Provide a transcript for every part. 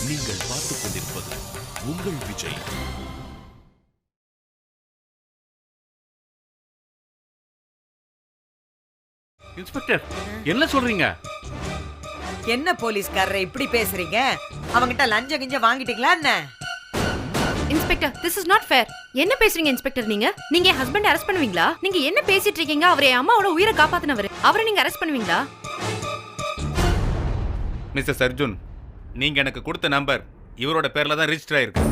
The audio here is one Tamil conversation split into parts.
நீங்கள் பார்த்துக் கொண்டிருப்பது உங்கள் விஜய். இன்ஸ்பெக்டர், என்ன சொல்றீங்க? என்ன போலீஸ்காரரை இப்படி பேசுறீங்க? அவங்கிட்ட லஞ்சம் கிஞ்சம் வாங்கிட்டீங்களா என்ன? Inspector, this is not fair. என்ன பேசுறீங்க இன்ஸ்பெக்டர்? நீங்க என் ஹஸ்பண்ட் அரெஸ்ட் பண்ணுவீங்களா? நீங்க என்ன பேசிட்டு இருக்கீங்க? அவரே அம்மாவோட உயிரை காப்பாத்தினவர். அவரை நீங்க அரெஸ்ட் பண்ணுவீங்களா? மிஸ்டர் அர்ஜுன், நீங்க எனக்கு கொடுத்த நம்பர் இவரோட பேர்ல தான் ரிஜிஸ்டர் ஆயிருக்கு.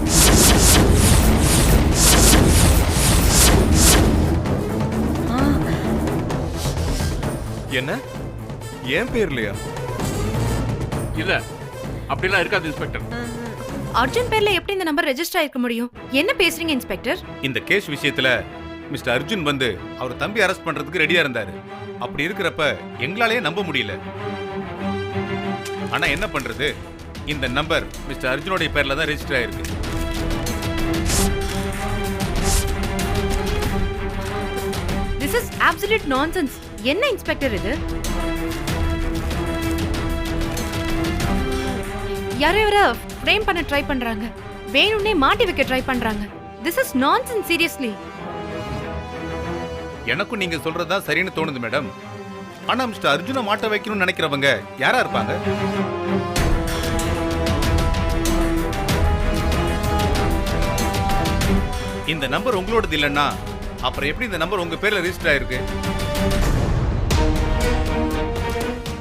என்ன ஏன் பேர்லையா? இல்ல, அப்படிலாம் இருக்காது இன்ஸ்பெக்டர். அர்ஜுன் பேர்ல எப்படி இந்த நம்பர் ரெஜிஸ்டர் ஆயிருக்க முடியும்? என்ன பேசுறீங்க இன்ஸ்பெக்டர்? இந்த கேஸ் விஷயத்துல மிஸ்டர் அர்ஜுன் வந்து அவர் தம்பி அரெஸ்ட் பண்றதுக்கு ரெடியா இருந்தாரு. அப்படி இருக்கிறப்ப எங்களாலேயே நம்ப முடியல. ஆனா என்ன பண்றது, இந்த நம்பர் மிஸ்டர் அர்ஜுனோட பேர்ல தான் ரெஜிஸ்டர் ஆயிருக்கு. This is absolute nonsense. என்ன இன்ஸ்பெக்டர் இது? யாரையோ ஃப்ரேம் பண்ண ட்ரை பண்றாங்க, வேணும்னே மாட்டி வைக்க ட்ரை பண்றாங்க. This is nonsense, seriously. எனக்கும் நீங்க சொல்றதா சரின்னு தோணுது மேடம். ஆனா மிஸ்டர் அர்ஜுனை மாட்ட வைக்கணும்னு நினைக்கிறவங்க யாரா இருப்பாங்க? இந்த நம்பர் உங்களோடது இல்லைன்னா அப்புறம் எப்படி இந்த நம்பர் உங்க பேர்ல ரெஜிஸ்டர் ஆயிருக்கு?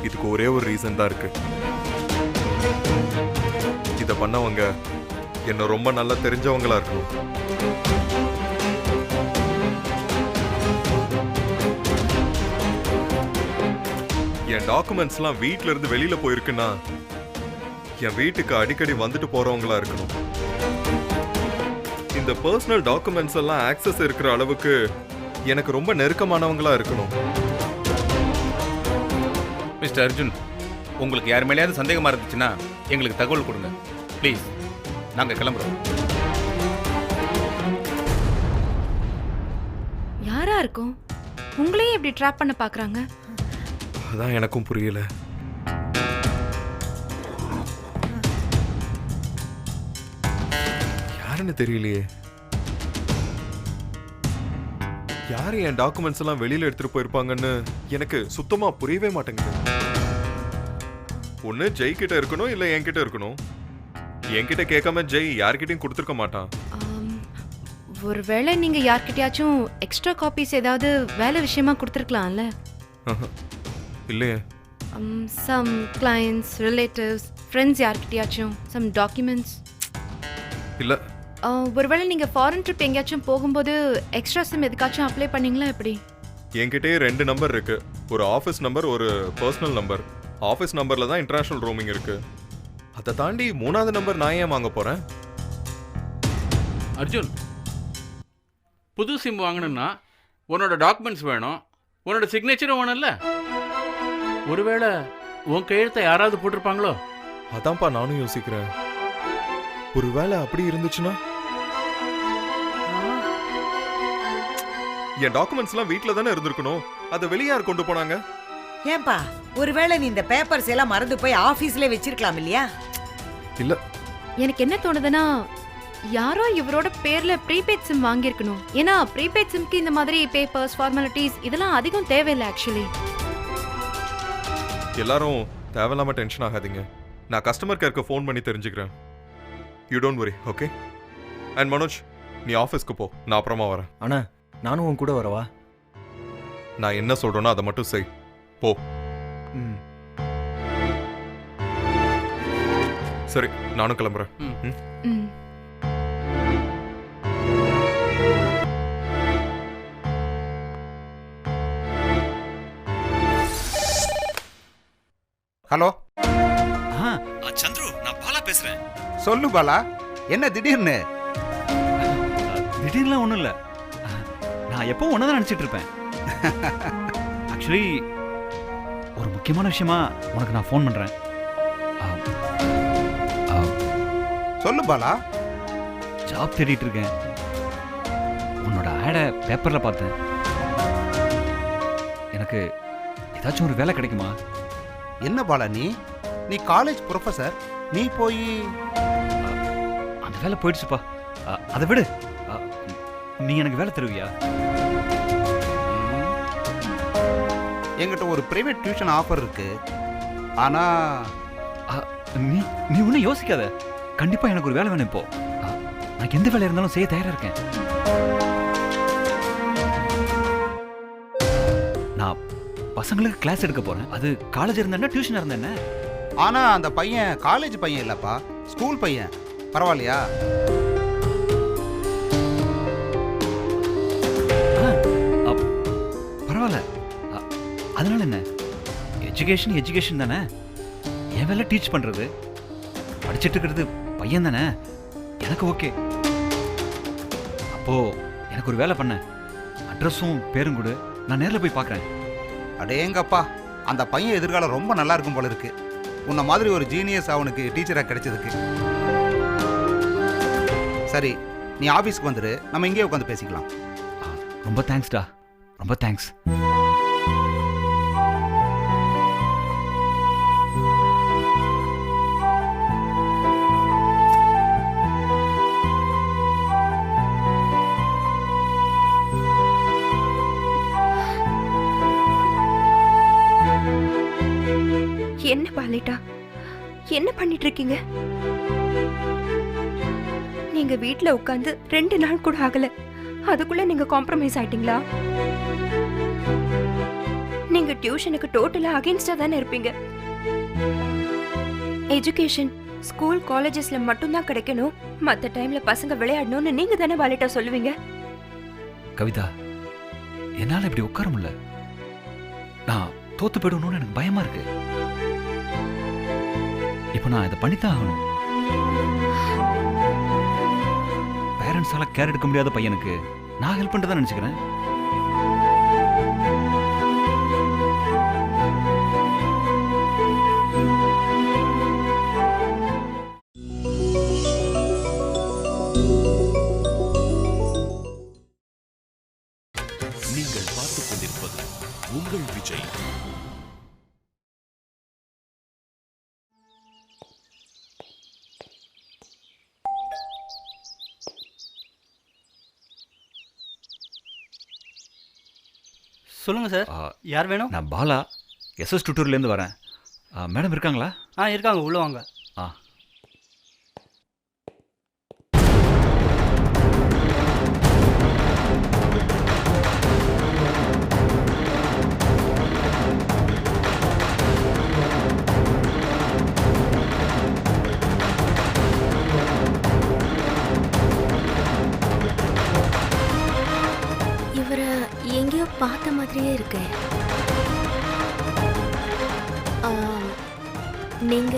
இதுக்கு ஒரே ஒரு ரீசன் தான் இருக்கு. இத பண்ணவங்க என்ன ரொம்ப நல்லா தெரிஞ்சவங்களா இருக்கணும். என் டாக்குமெண்ட்ஸ்லாம் வீட்ல இருந்து வெளியில போயிருக்குன்னா என் வீட்டுக்கு அடிக்கடி வந்துட்டு போறவங்களா இருக்கணும். இந்த பர்சனல் டாக்குமெண்ட்ஸ் எல்லாம் ஆக்சஸ் இருக்கிற அளவுக்கு எனக்கு ரொம்ப நெருக்கமானவங்களா இருக்கணும். மிஸ்டர் அர்ஜுன், உங்களுக்கு யார் மேலேயாவது சந்தேகமா இருந்துச்சுன்னா எங்களுக்கு தகவல் கொடுங்க ப்ளீஸ். நாங்க கிளம்புறோம். யாரா இருக்கும்? உங்களையும் எப்படி ட்ராப் பண்ண பாக்குறாங்க? அதான் எனக்கும் புரியல. யாருன்னு தெரியலையே. யாரு என் டாக்குமெண்ட்ஸ் எல்லாம் வெளியில எடுத்துட்டு போயிருப்பாங்கன்னு எனக்கு சுத்தமா புரியவே மாட்டேங்குது. ஒண்ணு ஜெய் கிட்ட இருக்கணும், இல்ல என்கிட்ட இருக்கணும். என்கிட்ட கேட்காம ஜெய் யார்கிட்டயும் கொடுத்துருக்க மாட்டான். ஒருவேளை நீங்க யார்கிட்டயாச்சும் எக்ஸ்ட்ரா காப்பீஸ் ஏதாவது வேலை விஷயமா கொடுத்துருக்கலாம்ல? இல்லையே. சம் கிளையண்ட்ஸ், ரிலேட்டிவ்ஸ், ஃப்ரெண்ட்ஸ் யார்கிட்டயாச்சும் சம் டாக்குமெண்ட்ஸ்? இல்ல. ஒருவேளை நீங்க ஃபாரின் ட்ரிப் எங்கேயாச்சும் போகும்போது எக்ஸ்ட்ரா சிம் எதுக்காச்சும் அப்ளை பண்ணீங்களா? எப்படி? என்கிட்டயே 2 நம்பர் இருக்கு. ஒரு ஆஃபீஸ் நம்பர், ஒரு பர்சனல் நம்பர். ஆஃபீஸ் நம்பர்ல தான் இன்டர்நேஷனல் ரோமிங் இருக்கு. அதை தாண்டி 3வது நம்பர் நான் ஏன் வாங்க போறேன்? அர்ஜுன், புது சிம் வாங்கணும்னா உன்னோட டாக்குமெண்ட்ஸ் வேணும், உன்னோட சிக்னேச்சரும் வேணும்ல. ஒருவேளை உன் கையெழுத்தை யாராவது போட்டிருப்பாங்களோ? அதான்ப்பா நானும் யோசிக்கிறேன். ஒருவேளை அப்படி இருந்துச்சுன்னா என் டாக்குமெண்ட்ஸ் எல்லாம் வீட்ல தானே இருந்திருக்கணும். அதை வெளியே யார் கொண்டு போனாங்க? ஏன்பா, ஒருவேளை நீ இந்த பேப்பர்ஸ் எல்லாம் மறந்து போய் ஆபீஸ்ல வச்சிருக்கலாம் இல்லையா? இல்ல, எனக்கு என்ன தோணுதுன்னா, யாரோ இவரோட பேர்ல ப்ரீபெய்ட் சிம் வாங்கியிருக்கணும். ஏன்னா ப்ரீபெய்ட் சிம்க்கு இந்த மாதிரி பேப்பர்ஸ், ஃபார்மாலிட்டிஸ் இதெல்லாம் அதிகம் தேவையில்லை ஆக்சுவலி. எல்லாரும் தேவையில்லாம டென்ஷன் ஆகாதீங்க. நான் கஸ்டமர் கேருக்கு ஃபோன் பண்ணி தெரிஞ்சுக்கிறேன். You don't worry, okay? And Manoj, நீ ஆஃபீஸ்க்கு போ, நான் அப்புறமா வரேன். அண்ணா, நானும் உன் கூட வரவா? நான் என்ன சொல்றேனோ அதை மட்டும் செய், போ. சரி, நானும் கிளம்புறேன். ஹலோ சந்துரு, நான் பாலா பேசுறேன். சொல்லு பாலா, என்ன திடீர்னு? திடீர்னுலாம் ஒன்றும் இல்லை. நான் எப்போ ஒன்றதான் நினச்சிட்டு இருப்பேன். ஆக்சுவலி ஒரு முக்கியமான விஷயமா உனக்கு நான் ஃபோன் பண்ணுறேன். சொல்லு பாலா. ஜாப் தேடிட்டு இருக்கேன். உன்னோட ஆடை பேப்பரில் பார்த்தேன். எனக்கு ஏதாச்சும் ஒரு வேலை கிடைக்குமா? என்ன பாலா, நீ காலேஜ் ப்ரொஃபசர், நீ போய் அந்த வேலை போயிடுச்சுப்பா. அதை விடு. நீ எனக்கு வேலை தருவியா? என்கிட்ட ஒரு பிரைவேட் டியூஷன் ஆஃபர் இருக்கு. ஆனா நீ நீ ஒன்றும் யோசிக்காத. கண்டிப்பா எனக்கு ஒரு வேலை வேணும் இப்போ. நான் எந்த வேலை இருந்தாலும் செய்ய தயாரா இருக்கேன். நான் பசங்களுக்கு கிளாஸ் எடுக்க போறேன். அது காலேஜ் இருந்தா டியூஷன் இருந்தா என்ன? ஆனா அந்த பையன் காலேஜ் பையன் இல்லப்பா, ஸ்கூல் பையன். பரவாயில்லையா? பரவாயில்ல. அதனால என்ன? எஜுகேஷன் எஜுகேஷன் தானே. என் வேலை டீச் பண்றது. படிச்சுட்டு இருக்கிறது பையன் தானே. எனக்கு ஓகே. அப்போ எனக்கு ஒரு வேலை பண்ண, அட்ரஸும் பேரும் கொடு, நான் நேரில் போய் பார்க்குறேன். அடேங்கப்பா, அந்த பையன் எதிர்காலம் ரொம்ப நல்லா இருக்கும் போல இருக்கு. உன்ன மாதிரி ஒரு ஜீனியஸ் அவனுக்கு டீச்சராக கிடைச்சதுக்கு. சரி, நீ ஆஃபீஸ்க்கு வந்துடு, நம்ம இங்கேயே உட்காந்து பேசிக்கலாம். ரொம்ப தேங்க்ஸ்டா, ரொம்ப தேங்க்ஸ். என்ன பாலிட்டா, என்ன பண்ணிட்டு இருக்கீங்க? நீங்க வீட்ல உட்கார்ந்து 2 நாள் கூட ஆகல, அதுக்குள்ள நீங்க காம்ப்ரமைஸ் ஆயிட்டீங்களா? நீங்க டியூஷனுக்கு டோட்டலா அகைன்ஸ்டா தானே இருப்பீங்க. எஜுகேஷன் ஸ்கூல் காலேஜஸ்ல மட்டும்தான் கிடைக்கணும், மத்த டைம்ல பசங்க விளையாடணும்னு நீங்க தானே பாலிட்டா சொல்லுவீங்க. கவிதா, என்னால இப்படி உட்கார முடியல. நான் தோத்து போயிடணும்னு எனக்கு பயமா இருக்கு. இப்ப நான் இதை பண்ணித்தான் ஆகணும். பேரண்ட்ஸால கேர் எடுக்க முடியாத பையனுக்கு நான் ஹெல்ப் பண்ணிட்டு தான் நினைச்சுக்கிறேன். நீங்கள் பார்த்துக் கொண்டிருப்பது உங்கள் விஜய். சொல்லுங்க சார், யார் வேணும்? நான் பாலா, எஸ்எஸ் டுட்டூர்லேருந்து வரேன். மேடம் இருக்காங்களா? இருக்காங்க, உள்ள வாங்க. இவரை எங்கேயோ பார்த்த மாதிரியே இருக்கு. நீங்க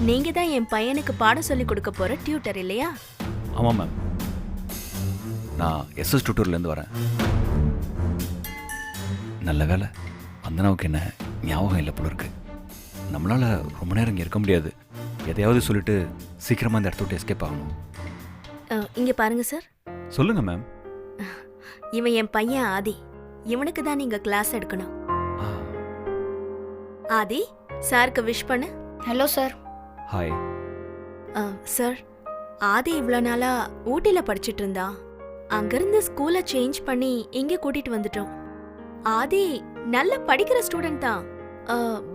நீங்க தான் என் பையனுக்கு பாடம் சொல்லி கொடுக்க போற டியூட்டர் இல்லையா? ஆமாம் மேம், நான் எஸ்எஸ் டுட்டூர்லேருந்து வரேன். நல்ல வேலை, வந்தனாவுக்கு என்ன ஞாபகம் இல்லை போல இருக்கு. நம்மளால ரொம்ப நேரம் இங்கே இருக்க முடியாது. எதையாவது சொல்லிட்டு சீக்கிரமா இந்த இடத்த விட்டு எஸ்கேப் ஆகணும். இங்க பாருங்க சார். சொல்லுங்க மேம். இவன் என் பையன் ஆதி. இவனுக்கு தான் நீங்க கிளாஸ் எடுக்கணும். ஆதி, சாருக்கு விஷ் பண்ணு. Hello sir. ஹாய் சார், ஆதி இவ்வளோ நாளா ஊட்டில படிச்சுட்டு இருந்தா. அங்கிருந்து ஸ்கூலை சேஞ்ச் பண்ணி இங்கே கூட்டிட்டு வந்துட்டோம். ஆதி நல்ல படிக்கிற ஸ்டூடெண்ட் தான்.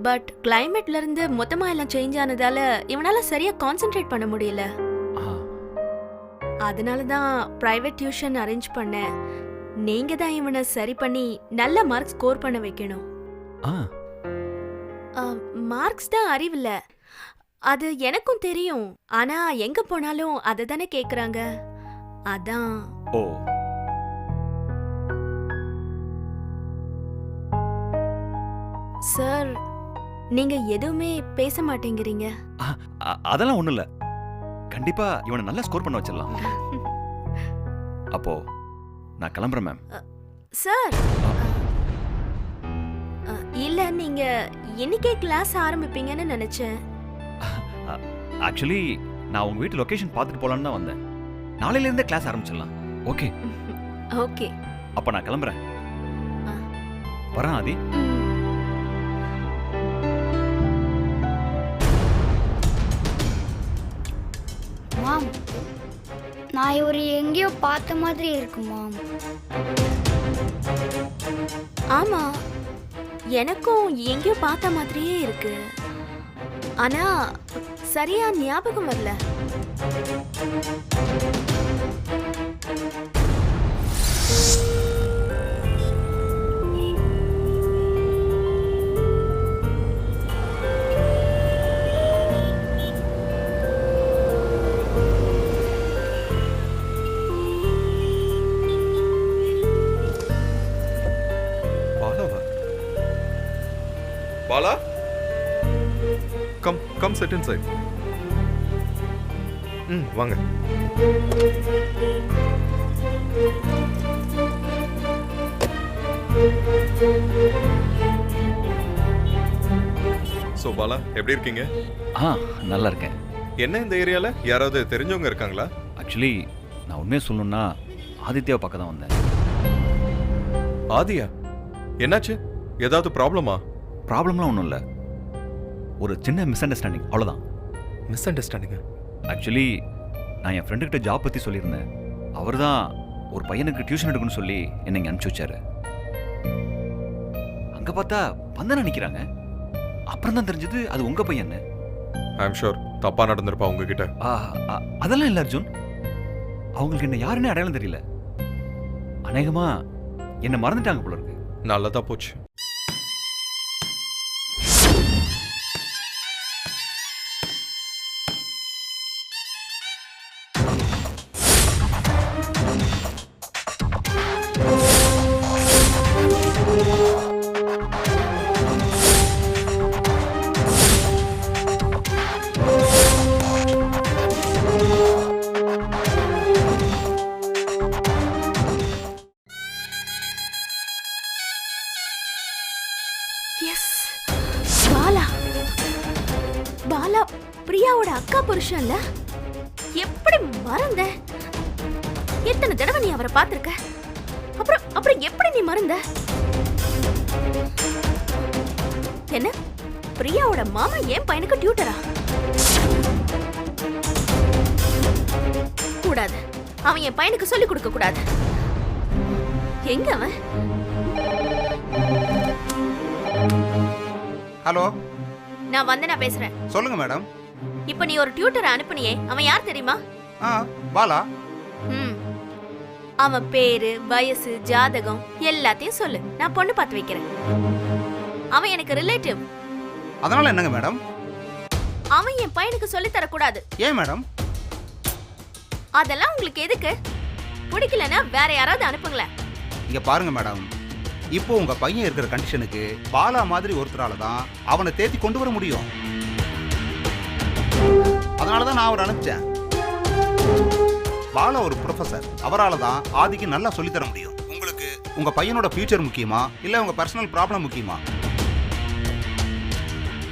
பட் கிளைமேட்ல இருந்து மொத்தமா எல்லாம் சேஞ்ச் ஆனதால இவனால சரியா கான்சென்ட்ரேட் பண்ண முடியல. அதனால தான் பிரைவேட் டியூஷன் அரேஞ்ச் பண்ணேன். நீங்க தான் இவனை சரி பண்ணி நல்ல மார்க் ஸ்கோர் பண்ண வைக்கணும். மார்க்ஸ் தான் அறிவில்ல, அது எனக்கும் தெரியும். ஆனா எங்க போனாலும் அதை தானே கேக்குறாங்க. அதான். ஓ, சார், நீங்க எதுவுமே பேச மாட்டேங்கிறீங்க. அதெல்லாம் ஒண்ணும் இல்ல. கண்டிப்பா இவனை நல்லா ஸ்கோர் பண்ண வச்சிடலாம். அப்போ நான் கிளம்புறேன் மேம். சார், இல்ல, நீங்க இன்னைக்கே கிளாஸ் ஆரம்பிப்பீங்கன்னு நினைச்சேன். ஆக்சுவலி நான் உங்க வீட்டு லொகேஷன் பார்த்துட்டு போலான்னு தான் வந்தேன். நாளையில இருந்தே கிளாஸ் ஆரம்பிச்சிடலாம். ஓகே ஓகே, அப்ப நான் கிளம்புறேன். வரேன் ஆதி. மாம், நான் இவரை எங்கேயோ பார்த்த மாதிரி இருக்கு மாம். ஆமா, எனக்கும் எங்கேயோ பார்த்த மாதிரியே இருக்கு. ஆனா சரியா ஞாபகம் வரல. பாலாவா? Bala, come sit inside. வாங்க. சோ பாலா, எப்படி இருக்கீங்க? நல்லா இருக்கேன். என்ன இந்த ஏரியால யாராவது தெரிஞ்சவங்க இருக்காங்களா? ஆக்சுவலி நான் உண்மையை சொல்லணும்னா ஆதித்யாவை பார்க்க தான் வந்தேன். ஆதியா? என்னாச்சு? ஏதாவது ப்ராப்ளமா? ப்ராப்ளம்லாம் ஒன்றும் இல்லை, ஒரு சின்ன மிஸ் அண்டர்ஸ்டாண்டிங், அவ்வளோதான். Miss understanding? ஆக்சுவலி நான் என் ஃப்ரெண்டுக்கிட்ட ஜாப் பற்றி சொல்லியிருந்தேன். அவர் தான் ஒரு பையனுக்கு டியூஷன் எடுக்கணும்னு சொல்லி என்னை இங்கே அனுப்பிச்சி வச்சாரு. அங்கே பார்த்தா வந்தனா நிற்கிறாங்க. அப்புறம் தான் தெரிஞ்சது அது உங்கள் பையன்னு. ஐ அம் ஷூர் தப்பா நடந்திருப்பா உங்ககிட்ட. அதெல்லாம் இல்லை அர்ஜுன், அவங்களுக்கு என்ன யாருன்னே அடையாளம் தெரியல. அநேகமா என்னை மறந்துட்டாங்க போல இருக்கு. நல்லதா போச்சு. எஸ், பாலா. பாலா பிரியாவோட அக்கா புருஷன்ல. எப்படி மறந்த? எத்தனை தடவை நீ அவரை பார்த்திருக்க? அப்புறம் எப்படி நீ மறந்த? என்ன, பிரியாவோட மாமா என் பையனுக்கு டியூட்டரா? கூடாது, அவன் என் பையனுக்கு சொல்லிக் கொடுக்க கூடாது. எங்க அவன்? ஹலோ, நான் வந்தனா பேசுறேன். சொல்லுங்க மேடம். இப்ப நீ ஒரு டியூட்டரை அனுப்புனியே, அவன் யார் தெரியுமா? பாலா. அவன் பேரு, வயசு, ஜாதகம் எல்லாத்தையும் சொல்லு, நான் பொண்ணு பார்த்து வைக்கிறேன். அவன் எனக்கு ரிலேட்டிவ். அதனால என்னங்க மேடம்? அவன் என் பையனுக்கு சொல்லி தரக்கூடாது. ஏன் மேடம்? அதெல்லாம் உங்களுக்கு எதுக்கு? பிடிக்கலன்னா வேற யாராவது அனுப்புங்களேன். இங்க பாருங்க மேடம், இப்போ உங்க பையன் இருக்கிற கண்டிஷனுக்கு பாலா மாதிரி ஒருத்தரால தான் அவனை தேத்தி கொண்டு வர முடியும். அதனாலதான் நான் அவரை அனுப்பிச்சேன். பாலா ஒரு ப்ரொஃபசர், அவரால் தான் ஆதிக்கு நல்லா சொல்லித்தர முடியும். உங்களுக்கு உங்க பையனோட ஃபியூச்சர் முக்கியமா இல்ல உங்க பர்சனல் ப்ராப்ளம் முக்கியமா?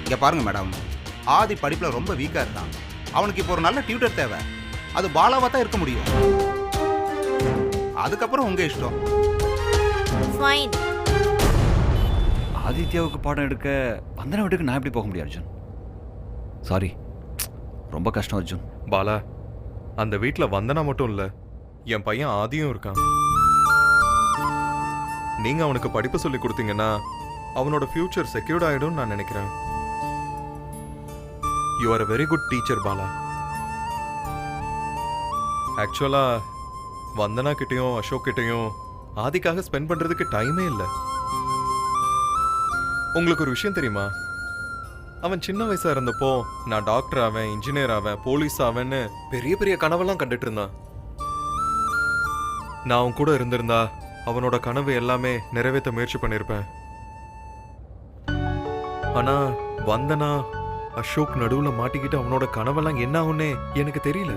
இங்க பாருங்க மேடம், ஆதி படிப்புல ரொம்ப வீக்கா இருக்கான். அவனுக்கு இப்போ ஒரு நல்ல டியூட்டர் தேவை. அது பாலாவா தான் இருக்க முடியும். அதுக்கப்புறம் உங்க இஷ்டம். ஃபைன். ஆதித்யாவுக்கு பாடம் எடுக்க வந்தனா வீட்டுக்கு நான் எப்படி போக முடியும் அர்ஜுன்? சாரி, ரொம்ப கஷ்டம் அர்ஜுன். பாலா, அந்த வீட்டில் வந்தனா மட்டும் இல்லை, என் பையன் ஆதியும் இருக்கான். நீங்க அவனுக்கு படிப்பு சொல்லி கொடுத்தீங்கன்னா அவனோட ஃபியூச்சர் செக்யூர்ட் ஆயிடும் நான் நினைக்கிறேன். You are a very good teacher Bala. ஆக்சுவலா வந்தனா கிட்டையும் அசோக் கிட்டையும் ஆதிக்காக ஸ்பெண்ட் பண்றதுக்கு டைமே இல்லை. உங்களுக்கு ஒரு விஷயம் தெரியுமா? அவன் சின்ன வயசா இருந்தப்போ நான் டாக்டர் ஆவேன், இன்ஜினியர் ஆவேன், போலீஸ் ஆவேன்னு பெரிய பெரிய கனவெல்லாம் கண்டுட்டு இருந்தான். நான் அவன் கூட இருந்திருந்தா அவனோட கனவு எல்லாமே நிறைவேற்ற முயற்சி பண்ணியிருப்பேன். ஆனா வந்தனா அசோக் நடுவுல மாட்டிக்கிட்டு அவனோட கனவெல்லாம் என்ன ஆகும்னே எனக்கு தெரியல.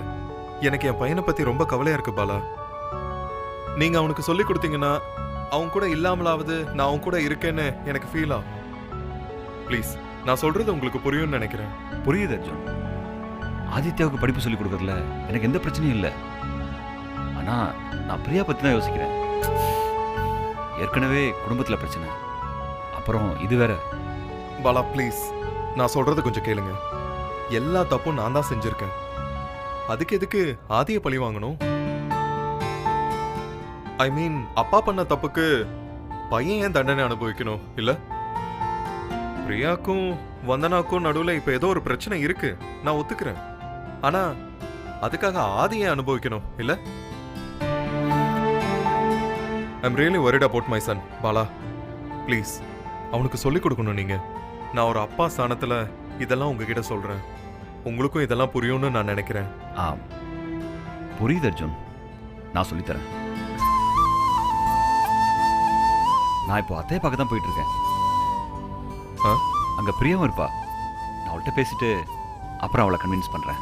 எனக்கு என் பையனை பத்தி ரொம்ப கவலையா இருக்கு பாலா. நீங்க அவனுக்கு சொல்லி கொடுத்தீங்கன்னா அவன் கூட இல்லாமலாவது நான் அவன் கூட இருக்கேன்னு எனக்கு ஃபீல் ஆகும். ப்ளீஸ், நான் சொல்றது உங்களுக்கு புரியும்னு நினைக்கிறேன். புரியுது அர்ஜுன். ஆதித்யாவுக்கு படிப்பு சொல்லி கொடுக்கறதுல எனக்கு எந்த பிரச்சனையும் இல்லை. ஆனா நான் பிரியா பத்தி தான் யோசிக்கிறேன். ஏற்கனவே குடும்பத்துல பிரச்சனை, அப்புறம் இது வேற. பாலா ப்ளீஸ், நான் சொல்றது கொஞ்சம் கேளுங்க. எல்லா தப்பும் நான் தான் செஞ்சிருக்கேன். அதுக்கு எதுக்கு ஆதிய பழி வாங்கணும்? ஐ மீன், அப்பா பண்ண தப்புக்கு பையன் ஏன் தண்டனை அனுபவிக்கணும்? இல்ல, பிரியாக்கும் வந்தனாக்கும் நடுவுல இப்ப ஏதோ ஒரு பிரச்சனை இருக்கு, நான் ஒத்துக்கிறேன். ஆனா அதுக்காக ஆதியை அனுபவிக்கணும் இல்ல? I'm really worried about my son. Bala please, அவனுக்கு சொல்லிக் கொடுக்கணும் நீங்க. நான் ஒரு அப்பா ஸ்தானத்துல இதெல்லாம் உங்ககிட்ட சொல்றேன். உங்களுக்கும் இதெல்லாம் புரியும்னு நான் நினைக்கிறேன். புரியுது அர்ஜுன், நான் சொல்லித்தரேன். நான் இப்போ அத்தையை பார்க்க தான் போயிட்டு இருக்கேன். அங்க பிரியாவும் இருப்பா. நான் அவள்கிட்ட பேசிட்டு அப்புறம் அவளை கன்வின்ஸ் பண்றேன்.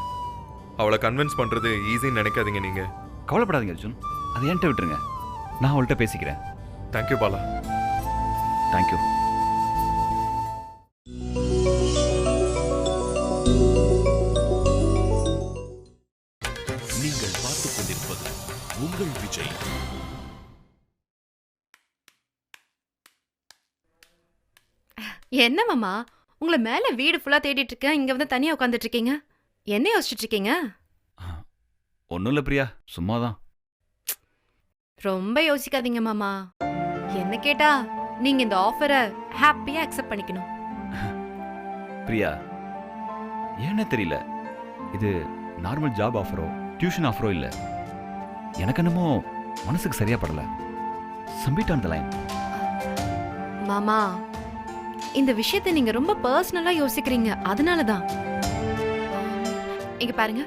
அவளை கன்வின்ஸ் பண்றது ஈஸின்னு நினைக்காதீங்க நீங்க. கவலைப்படாதீங்க அர்ஜுன், அதை என்கிட்ட விட்டுருங்க. நான் அவள்கிட்ட பேசிக்கிறேன். தேங்க்யூ பாலா. தேங்க்யூ. நீங்கள் பார்த்துக் கொண்டிருப்பது உங்கள் விஜய். என்ன மாமா, உங்களை மேல வீடு ஃபுல்லா தேடிட்டு இருக்கேன், இங்க வந்து தனியா உட்காந்துட்டு இருக்கீங்க. என்ன யோசிச்சுட்டு இருக்கீங்க? ஒன்றும் இல்லை பிரியா, சும்மாதான். ரொம்ப யோசிக்காதீங்க மாமா. என்ன கேட்டா நீங்க இந்த ஆஃபரை ஹாப்பியா அக்செப்ட் பண்ணிக்கணும். பிரியா, ஏன்னு தெரியல, இது நார்மல் ஜாப் ஆஃபரோ டியூஷன் ஆஃபரோ இல்லை. எனக்கு என்னமோ மனசுக்கு சரியா படல. Submit on the line. மாமா, இந்த விஷயத்தை நீங்க ரொம்ப பர்சனலா யோசிக்கிறீங்க, அதனால தான். இங்க பாருங்க,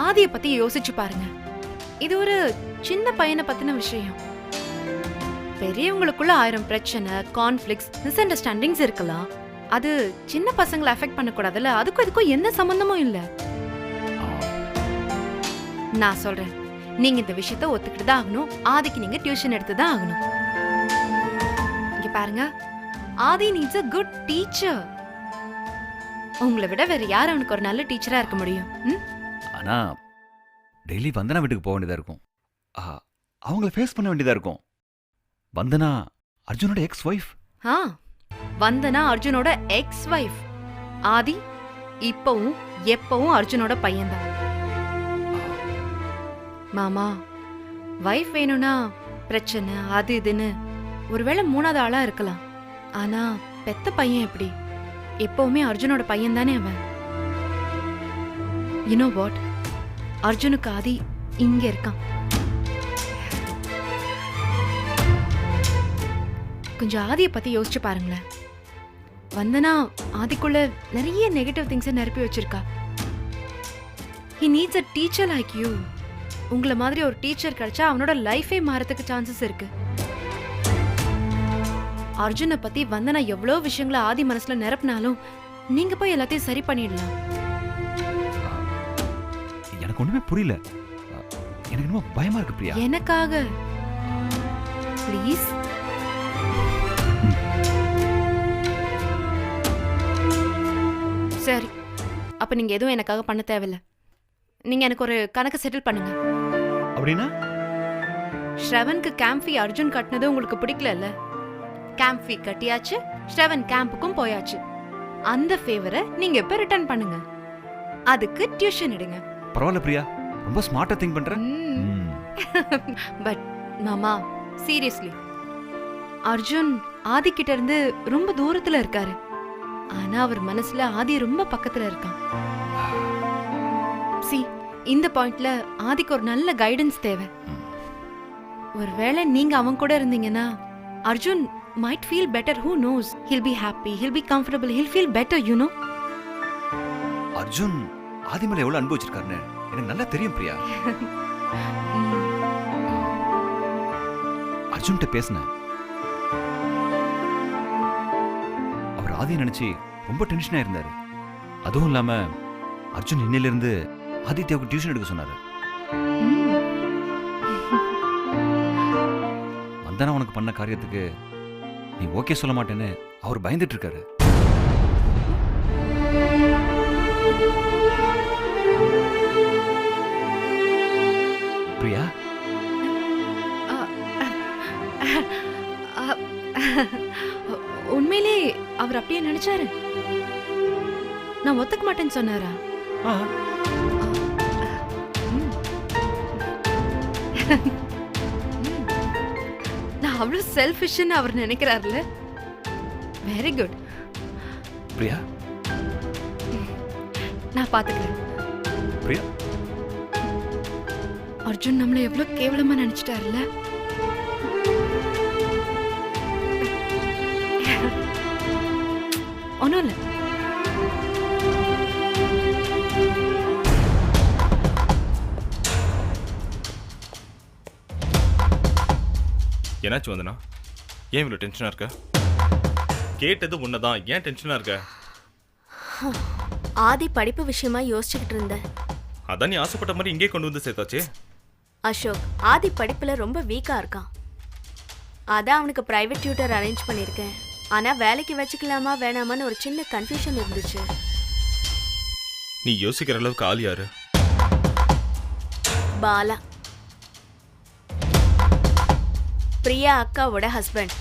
ஆதிய பத்தி யோசிச்சு பாருங்க. இது ஒரு சின்ன பையனை பத்தின விஷயம். பெரியவங்களுக்குள்ள 1000 பிரச்சனை, கான்ஃப்ளிக்ட்ஸ், மிஸ் அண்டர்ஸ்டாண்டிங்ஸ் இருக்கலாம். அது சின்ன பசங்களை அஃபெக்ட் பண்ணக்கூடாதுல்ல. அதுக்கும் இதுக்கும் எந்த சம்பந்தமும் இல்ல. நான் சொல்றேன், நீங்க இந்த விஷயத்த ஒத்துக்கிட்டு தான் ஆகணும். ஆதிக்கு நீங்க டியூஷன் எடுத்து தான் ஆகணும். இங்க பாருங்க, ஆதி நீட்ஸ் a good teacher. உங்களை விட வேற யார் அவனுக்கு ஒரு நல்ல டீச்சரா இருக்க முடியும்? ஆனா டெய்லி வந்தனா வீட்டுக்கு போக வேண்டியதா இருக்கும். அவங்கள ஃபேஸ் பண்ண வேண்டியதா இருக்கும். வந்தனா அர்ஜுனோட எக்ஸ் ஒய்ஃப். வந்தனா அர்ஜுனோட எக்ஸ் ஒய்ஃப். ஆதி இப்பவும் எப்பவும் அர்ஜுனோட பையன்தான். மாமா, வைஃப் வேணும்னா பிரச்சனை அது இதுன்னு ஒருவேளை 3வது ஆளா இருக்கலாம். ஆனா பெத்த பையன் எப்படி? எப்பவுமே அர்ஜுனோட பையன் தானே அவன். யூ நோ வாட், அர்ஜுனுக்கு ஆதி இங்க இருக்கான். கொஞ்சம் ஆதியை பத்தி யோசிச்சு பாருங்களேன். வந்தனா ஆதிக்குள்ள நிறைய நெகட்டிவ் திங்ஸை நிரப்பி வச்சிருக்கா. He needs a teacher like you. உங்களை மாதிரி ஒரு டீச்சர் கிடைச்சா அவனோட லைஃபே மாறதுக்கு சான்சஸ் இருக்கு. அர்ஜுனை பத்தி வந்தனா எவ்வளோ விஷயங்களை ஆதி மனசுல நிரப்பினாலும் நீங்க போய் எல்லாத்தையும் சரி பண்ணிடலாம். எனக்கு ஒண்ணுமே புரியல. எனக்கு என்னமோ பயமா இருக்கு பிரியா. எனக்காக ப்ளீஸ். சரி, அப்ப நீங்க எதுவும் எனக்காக பண்ண தேவையில்லை. நீங்க எனக்கு ஒரு கணக்கு செட்டில் பண்ணுங்க. அப்படின்னா ஸ்ரவனுக்கு கேம்ப் ஃபீ அர்ஜுன் கட்டினது உங்களுக்கு பிடிக்கல. கேம்ப் ஃபீ கட்டியாச்சு, ஸ்ரவன் கேம்புக்கும் போயாச்சு. அந்த ஃபேவரை நீங்க எப்ப ரிட்டர்ன் பண்ணுங்க. அதுக்கு டியூஷன் எடுங்க. பரவாயில்ல பிரியா, ரொம்ப ஸ்மார்ட்டா திங்க் பண்ற. பட் மாமா, சீரியஸ்லி, அர்ஜுன் ஆதி கிட்ட இருந்து ரொம்ப தூரத்துல இருக்காரு. ஆனா அவர் மனசுல ஆதி ரொம்ப பக்கத்துல இருக்கான். சி, இந்த பாயிண்ட்ல ஆதிக்கு ஒரு நல்ல கைடன்ஸ் தேவை. ஒருவேளை நீங்க அவன் கூட இருந்தீங்கன்னா Arjun might feel better. Who knows? He'll be happy, he'll be comfortable, he'll feel better, you know. Arjun ஆதி மேல எவ்வளவு அன்பு வச்சிருக்காருன்னு எனக்கு நல்லா தெரியும் பிரியா. அர்ஜுன்கிட்ட பேசினேன். அவர் ஆதியை நினைச்சு ரொம்ப டென்ஷனா இருந்தாரு. அதுவும் இல்லாம அர்ஜுன் இன்னையில இருந்து ஆதித்யாவுக்கு டியூஷன் எடுக்க சொன்னாரு. வந்தனா உனக்கு பண்ண காரியத்துக்கு நீ ஓகே சொல்ல மாட்டேன்னு அவர் பயந்துட்டு இருக்காரு. பிரியா, உண்மையிலே அவர் அப்படியே நினைச்சாரு? நான் ஒத்துக்க மாட்டேன்னு சொன்னாரா? நான் அவ்வளவு செல்ஃபிஷ்னு அவர் நினைக்கிறாருல. Very good. பிரியா, நான் பாத்துக்கிறேன். பிரியா, அர்ஜுன் நம்மள எவ்வளவு கேவலமா நினைச்சிட்டாருல. ஒன்னும் இல்ல. என்னாச்சு வந்தனா? ஏன் இவ்வளோ டென்ஷனாக இருக்க? கேட்டது உன்னதான், ஏன் டென்ஷனாக இருக்க? ஆதி படிப்பு விஷயமா யோசிச்சுக்கிட்டு இருந்தேன். அதான் நீ ஆசைப்பட்ட மாதிரி இங்கே கொண்டு வந்து சேர்த்தாச்சு. அசோக் ஆதி படிப்புல ரொம்ப வீக்கா இருக்கான். அதான் அவனுக்கு பிரைவேட் டியூட்டர் அரேஞ்ச் பண்ணியிருக்கேன். ஆனா வேலைக்கு வச்சுக்கலாமா வேணாமான்னு ஒரு சின்ன கன்ஃபியூஷன் இருந்துச்சு. நீ யோசிக்கிற அளவுக்கு ஆள் யாரு? பாலா, பிரியா அக்காவோட ஹஸ்பண்ட்.